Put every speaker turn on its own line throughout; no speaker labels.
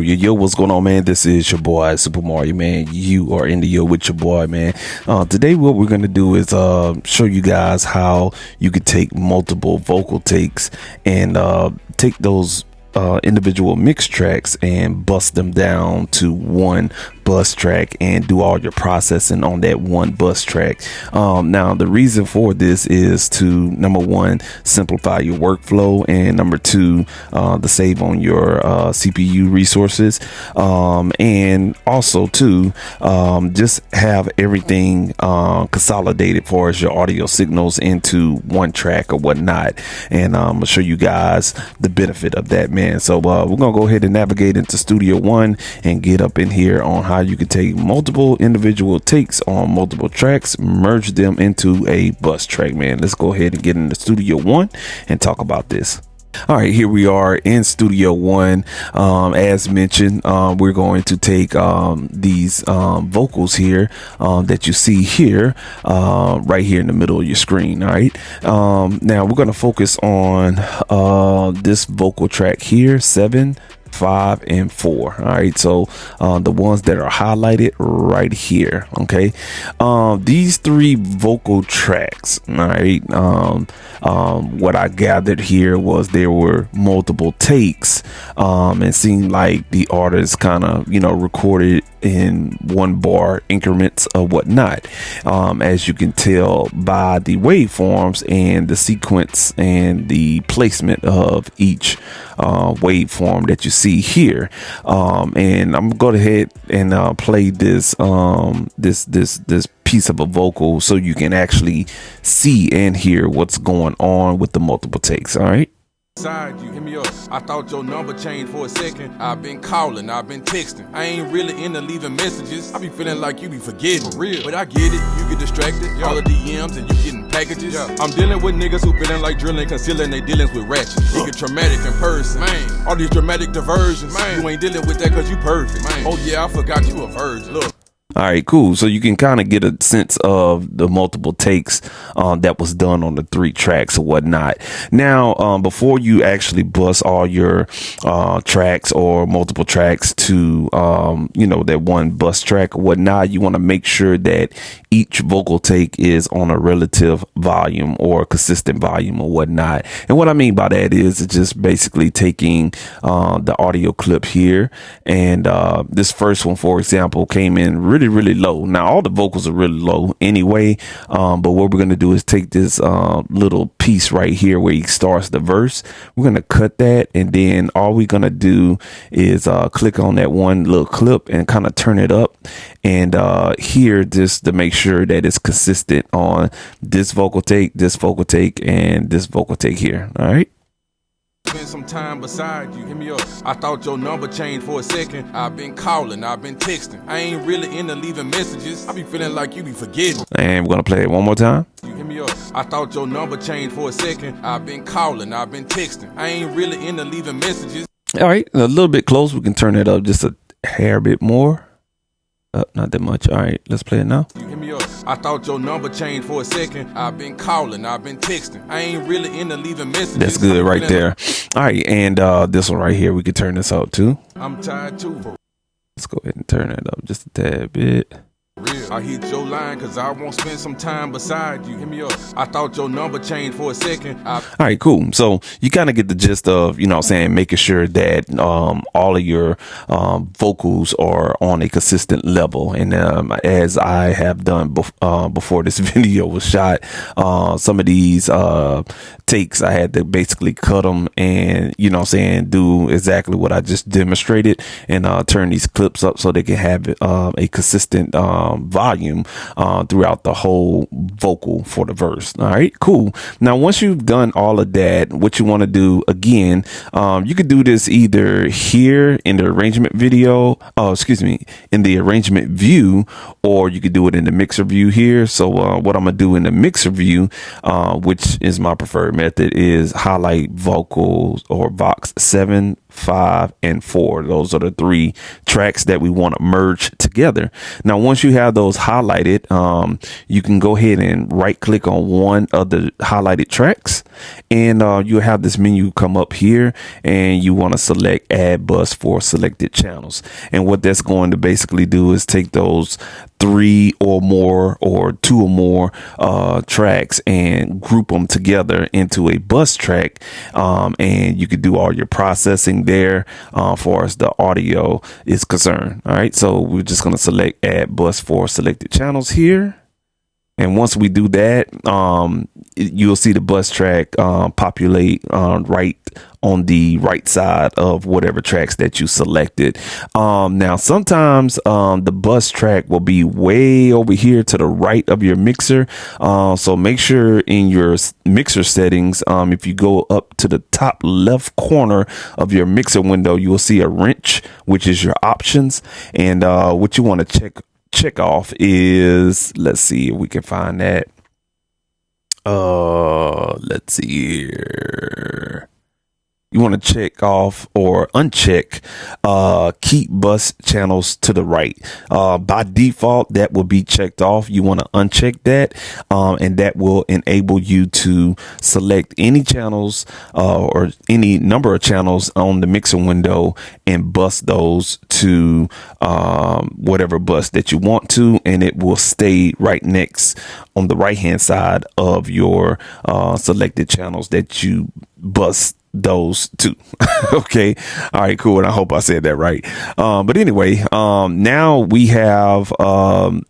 Yo, what's going on, man? This is your boy, Super Mario, man. You are in the yo with your boy, man. Today, what we're going to do is show you guys how you could take multiple vocal takes and take those individual mix tracks and bust them down to one bus track and do all your processing on that one bus track. Now the reason for this is to, number one, simplify your workflow, and number two, to save on your CPU resources, and also to just have everything consolidated for as your audio signals into one track or whatnot. And I'm gonna show you guys the benefit of that, man. So we're gonna go ahead and navigate into Studio One and get up in here on how you can take multiple individual takes on multiple tracks, merge them into a bus track, man. Let's go ahead and get into Studio One and talk about this. All right, here we are in Studio One. As mentioned, we're going to take these vocals here that you see here, right here in the middle of your screen. All right, now we're going to focus on this vocal track here, 7, 5, and 4. All right, so the ones that are highlighted right here. Okay, these three vocal tracks. All right, what I gathered here was there were multiple takes, and it seemed like the artist kind of recorded in one bar increments or whatnot, as you can tell by the waveforms and the sequence and the placement of each waveform that you see here. And I'm gonna go ahead and play this this piece of a vocal so you can actually see and hear what's going on with the multiple takes. All right.
You hit me up. I thought your number changed for a second. I've been calling, I've been texting. I ain't really into leaving messages. I be feeling like you be forgetting. For real. But I get it, you get distracted. All the DMs and you getting packages. I'm dealing with niggas who feeling like drilling, concealing they dealings with ratchet. You get traumatic in person, man. All these dramatic diversions, man. You ain't dealing with that cause you perfect, man. Oh yeah, I forgot you a virgin. Look.
All right, cool. So you can kind of get a sense of the multiple takes that was done on the three tracks or whatnot. Now, before you actually bust all your tracks or multiple tracks to, that one bus track or whatnot, you want to make sure that each vocal take is on a relative volume or consistent volume or whatnot. And what I mean by that is it's just basically taking the audio clip here. And this first one, for example, came in really low. Now all the vocals are really low anyway, but what we're going to do is take this little piece right here where he starts the verse. We're going to cut that, and then all we're going to do is click on that one little clip and kind of turn it up and here, just to make sure that it's consistent on this vocal take, and this vocal take here. All right.
Spend some time beside you, hit me up. I thought your number changed for a second. I've been calling, I've been texting. I ain't really into leaving messages. I be feeling like you be forgetting.
And we're gonna play it one more time.
You hit me up. I thought your number changed for a second. I've been calling, I've been texting. I ain't really into leaving messages.
All right, a little bit close. We can turn it up just a hair bit more. Not that much. All right, let's play it now.
You hit me up. I thought your number changed for a second. I've been calling, I've been texting. I ain't really into leaving messages.
That's good right there. All right, and this one right here, we could turn this up too.
I'm tired too.
Let's go ahead and turn it up just a tad bit.
Real. I hit your line cause I won't spend some time beside you. Hit me up. I thought your number changed for a second.
All right, cool. So you kind of get the gist of, making sure that all of your vocals are on a consistent level. And as I have done before this video was shot, some of these takes I had to basically cut them and do exactly what I just demonstrated and turn these clips up so they can have a consistent volume throughout the whole vocal for the verse. All right, cool. Now, once you've done all of that, what you want to do again, you could do this either here in the arrangement video, in the arrangement view, or you could do it in the mixer view here. So what I'm gonna do in the mixer view, which is my preferred method, is highlight vocals or Vox 7, 5, and 4. Those are the 3 tracks that we want to merge together. Now, once you have those highlighted, you can go ahead and right click on one of the highlighted tracks, and you'll have this menu come up here, and you want to select add bus for selected channels. And what that's going to basically do is take those 3 or more or 2 or more tracks and group them together into a bus track, and you could do all your processing there far as the audio is concerned. All right, so we're just going to select add bus for selected channels here. And once we do that, you'll see the bus track populate right on the right side of whatever tracks that you selected. Now, sometimes the bus track will be way over here to the right of your mixer. So make sure in your mixer settings, if you go up to the top left corner of your mixer window, you will see a wrench, which is your options. And what you want to check off is, let's see if we can find that. Let's see here. You want to check off or uncheck keep bus channels to the right. By default, that will be checked off. You want to uncheck that, and that will enable you to select any channels or any number of channels on the mixer window and bus those to whatever bus that you want to, and it will stay right next on the right hand side of your selected channels that you bus those two. Okay, all right, cool. And I hope I said that right. But anyway, now we have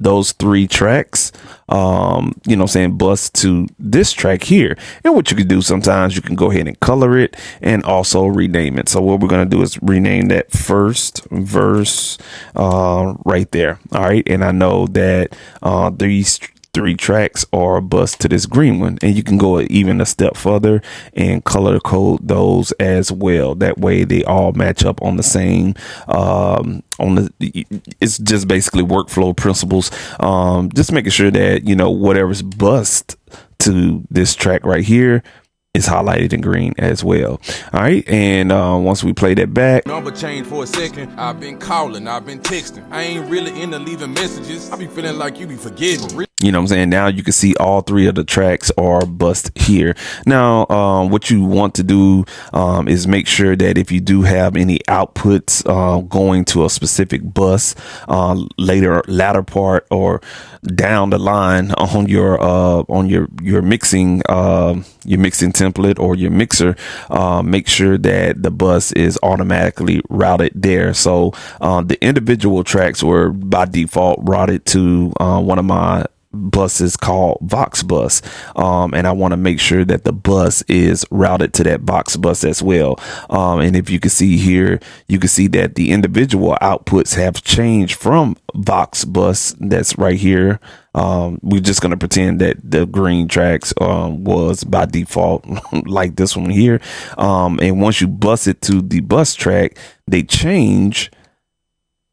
those 3 tracks, saying bus to this track here. And what you can do sometimes, you can go ahead and color it and also rename it. So what we're going to do is rename that first verse right there. All right, and I know that these 3 tracks are bus to this green one, and you can go even a step further and color code those as well. That way they all match up on the same it's just basically workflow principles, just making sure that whatever's bust to this track right here is highlighted in green as well. All right, and once we play that back,
number changed for a second. I've been calling, I've been texting. I ain't really into leaving messages. I be feeling like you be forgetting.
You know what I'm saying? Now you can see all 3 of the tracks are bust here. Now, what you want to do is make sure that if you do have any outputs going to a specific bus latter part or down the line on your mixing template or your mixer, make sure that the bus is automatically routed there. So the individual tracks were by default routed to one of my buses called Vox bus, and I want to make sure that the bus is routed to that Vox bus as well. And if you can see here, you can see that the individual outputs have changed from Vox bus, that's right here. We're just going to pretend that the green tracks was by default like this one here, and once you bus it to the bus track, they change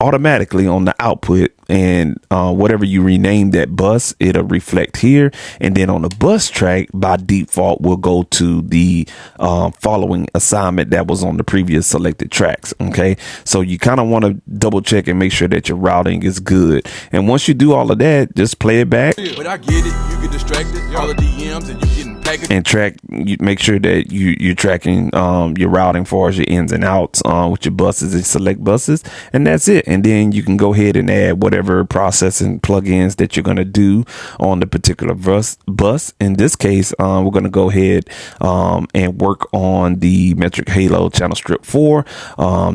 automatically on the output, and whatever you rename that bus, it'll reflect here. And then on the bus track, by default, will go to the following assignment that was on the previous selected tracks. Okay, so you kind of want to double check and make sure that your routing is good. And once you do all of that, just play it back.
But I get it, you get distracted, all the DMs, and you getting packaged.
And track, you make sure that you're tracking your routing for your ins and outs with your buses and select buses, and that's it. And then you can go ahead and add whatever processing plugins that you're going to do on the particular bus. In this case, we're going to go ahead and work on the Metric Halo Channel Strip 4.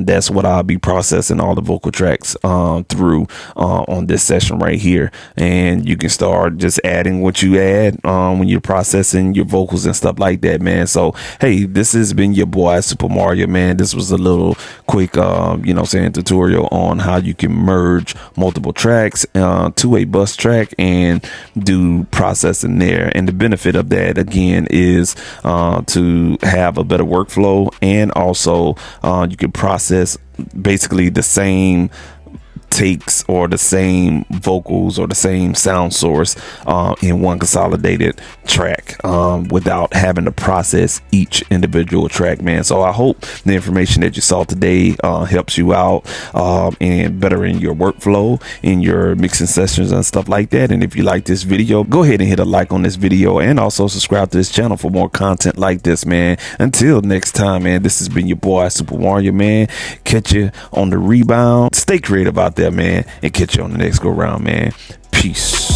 That's what I'll be processing all the vocal tracks through on this session right here. And you can start just adding what you add when you're processing your vocals and stuff like that, man. So, hey, this has been your boy Super Mario, man. This was a little quick, tutorial on how you can merge multiple tracks to a bus track and do processing there. And the benefit of that, again, is to have a better workflow, and also you can process basically the same takes or the same vocals or the same sound source in one consolidated track without having to process each individual track, man. So I hope the information that you saw today helps you out and bettering your workflow in your mixing sessions and stuff like that. And if you like this video, go ahead and hit a like on this video and also subscribe to this channel for more content like this, man. Until next time, man, this has been your boy Super Mario, man. Catch you on the rebound. Stay creative out there, man, and catch you on the next go round, man. Peace.